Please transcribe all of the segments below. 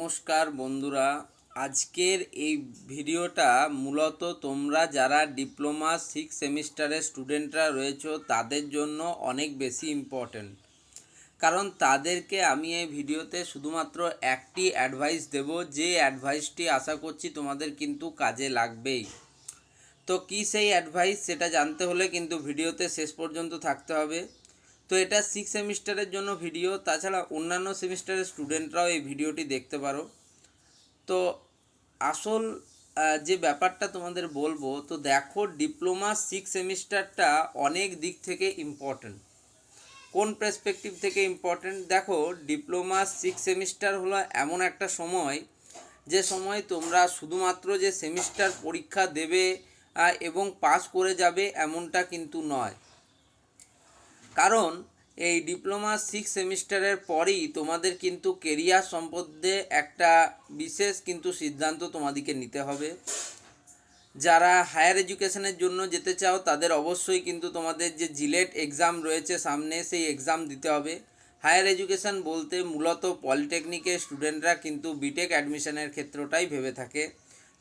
নমস্কার বন্ধুরা, আজকের এই ভিডিওটা মূলত তোমরা যারা ডিপ্লোমা 6 সেমিস্টারের স্টুডেন্টরা রয়েছো তাদের জন্য অনেক বেশি ইম্পর্ট্যান্ট। কারণ তাদেরকে আমি এই ভিডিওতে শুধুমাত্র একটি অ্যাডভাইস দেব, যে অ্যাডভাইসটি আশা করছি তোমাদের কিন্তু কাজে লাগবেই। তো কী সেই অ্যাডভাইস সেটা জানতে হলে কিন্তু ভিডিওতে শেষ পর্যন্ত থাকতে হবে। তো এটা 6 সেমিস্টারের জন্য ভিডিও, তাছাড়া অন্যান্য সেমিস্টারের স্টুডেন্টরাও এই ভিডিওটি দেখতে পারো। তো আসল যে ব্যাপারটা তোমাদের বলবো, তো দেখো ডিপ্লোমা 6 সেমিস্টারটা অনেক দিক থেকে ইম্পর্ট্যান্ট। কোন পার্সপেক্টিভ থেকে ইম্পর্ট্যান্ট? দেখো, ডিপ্লোমা 6 সেমিস্টার হলো এমন একটা সময়, যে সময় তোমরা শুধুমাত্র যে সেমিস্টার পরীক্ষা দেবে এবং পাস করে যাবে এমনটা কিন্তু নয়। কারণ এই ডিপ্লোমা 6 সেমিস্টারের পরেই তোমাদের কিন্তু কেরিয়ার সম্বন্ধে একটা বিশেষ কিন্তু সিদ্ধান্ত তোমাদেরকে নিতে হবে। যারা হায়ার এডুকেশনের জন্য যেতে চাও তাদের অবশ্যই কিন্তু তোমাদের যে জিলেট এক্সাম রয়েছে সামনে, সেই এক্সাম দিতে হবে। হায়ার এডুকেশন বলতে মূলত পলিটেকনিকের স্টুডেন্টরা কিন্তু বিটেক অ্যাডমিশনের ক্ষেত্রটাই ভেবে থাকে,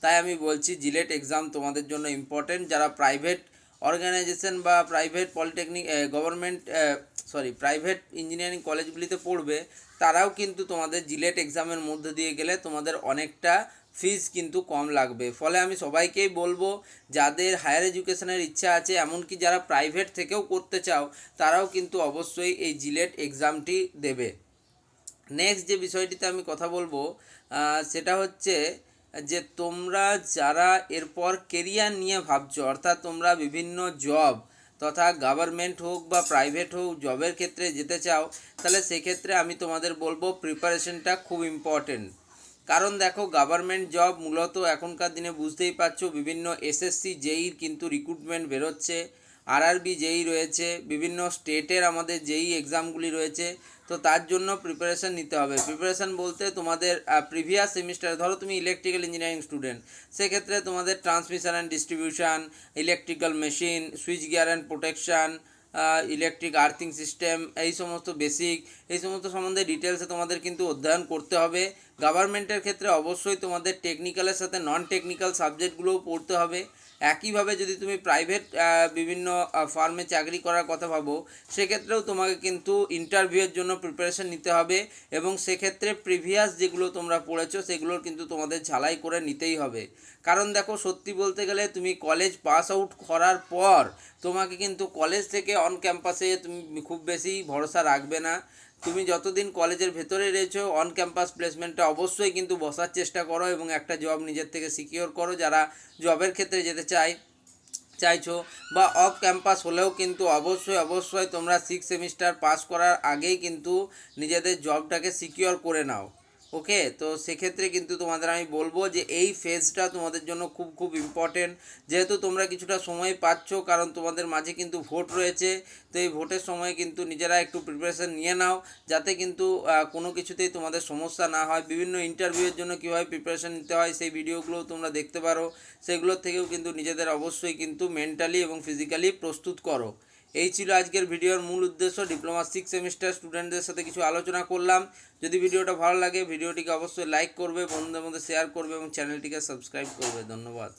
তাই আমি বলছি জিলেট এক্সাম তোমাদের জন্য ইম্পর্টেন্ট। যারা প্রাইভেট অর্গানাইজেশন বা প্রাইভেট পলিটেকনিক প্রাইভেট ইঞ্জিনিয়ারিং কলেজগুলিতে পড়বে, তারাও কিন্তু তোমাদের জিলেট এক্সামের মধ্যে দিয়ে গেলে তোমাদের অনেকটা ফিস কিন্তু কম লাগবে। ফলে আমি সবাইকেই বলবো, যাদের হায়ার এডুকেশনের ইচ্ছা আছে, এমনকি যারা প্রাইভেট থেকেও করতে চাও, তারাও কিন্তু অবশ্যই এই জিলেট এক্সামটি দেবে। নেক্সট যে বিষয়টিতে আমি কথা বলবো সেটা হচ্ছে যে তোমরা যারা এরপর কেরিয়ার নিয়ে ভাবছো, অর্থাৎ তোমরা বিভিন্ন জব তথা গভর্নমেন্ট হোক বা প্রাইভেট হোক জবের ক্ষেত্রে যেতে চাও, তাহলে সেক্ষেত্রে আমি তোমাদের বলবো প্রিপারেশনটা খুব ইম্পর্টেন্ট। কারণ দেখো, গভর্নমেন্ট জব মূলত এখনকার দিনে বুঝতেই পারছো, বিভিন্ন এসএসসি জেইর কিন্তু রিক্রুটমেন্ট বেরোচ্ছে, আরআরবি জেই রয়েছে, বিভিন্ন স্টেটের আমাদের জেই এক্সামগুলি রয়েছে। তো তার জন্য প্রিপারেশান নিতে হবে। প্রিপারেশান বলতে তোমাদের প্রিভিয়াস সেমিস্টার, ধরো তুমি ইলেকট্রিক্যাল ইঞ্জিনিয়ারিং স্টুডেন্ট, সেক্ষেত্রে তোমাদের transmission and distribution, electrical machine, switch gear and protection, electric earthing system, এই সমস্ত বেসিক, এই সমস্ত সম্বন্ধে ডিটেলসে তোমাদের কিন্তু অধ্যয়ন করতে হবে। গভর্নমেন্টের ক্ষেত্রে অবশ্যই তোমাদের টেকনিক্যালের সাথে নন টেকনিক্যাল সাবজেক্টগুলোও পড়তে হবে। একইভাবে যদি তুমি প্রাইভেট বিভিন্ন ফার্মে চাকরি করার কথা ভাবো, সেক্ষেত্রেও তোমাকে কিন্তু ইন্টারভিউয়ের জন্য প্রিপারেশন নিতে হবে, এবং সেক্ষেত্রে প্রিভিয়াস যেগুলো তোমরা পড়েছো সেগুলোর কিন্তু তোমাদের ঝালাই করে নিতেই হবে। কারণ দেখো, সত্যি বলতে গেলে তুমি কলেজ পাস আউট করার পর তোমাকে কিন্তু কলেজ থেকে অন ক্যাম্পাসে তুমি খুব বেশি ভরসা রাখবে না। তুমি যতদিন কলেজের ভেতরে রয়েছো, অন ক্যাম্পাস প্লেসমেন্টে অবশ্যই কিন্তু বসার চেষ্টা করো এবং একটা জব নিজের থেকে সিকিওর করো। যারা জবের ক্ষেত্রে যেতে চাইছো বা অফ ক্যাম্পাস হলেও কিন্তু অবশ্যই তোমরা 6 সেমিস্টার পাস করার আগেই কিন্তু নিজেদের জবটাকে সিকিওর করে নাও। ওকে, তো সেক্ষেত্রে কিন্তু তোমাদের আমি বলবো যে এই ফেজটা তোমাদের জন্য খুব ইম্পর্টেন্ট। যেহেতু তোমরা কিছুটা সময় পাচ্ছ, কারণ তোমাদের মাঝে কিন্তু ভোট রয়েছে, তো এই ভোটের সময় কিন্তু নিজেরা একটু প্রিপারেশন নিয়ে নাও, যাতে কিন্তু কোনো কিছুতেই তোমাদের সমস্যা না হয়। বিভিন্ন ইন্টারভিউয়ের জন্য কীভাবে প্রিপারেশন নিতে হয় সেই ভিডিওগুলোও তোমরা দেখতে পারো, সেগুলোর থেকেও কিন্তু নিজেদের অবশ্যই কিন্তু মেন্টালি এবং ফিজিক্যালি প্রস্তুত করো। এই ছিল আজকের ভিডিওর মূল উদ্দেশ্য। ডিপ্লোমা 6 সেমিস্টার স্টুডেন্টদের সাথে কিছু আলোচনা করলাম। যদি ভিডিওটা ভালো লাগে, ভিডিওটিকে অবশ্যই লাইক করবে, বন্ধুদের মধ্যে শেয়ার করবে এবং চ্যানেলটিকে সাবস্ক্রাইব করবে। ধন্যবাদ।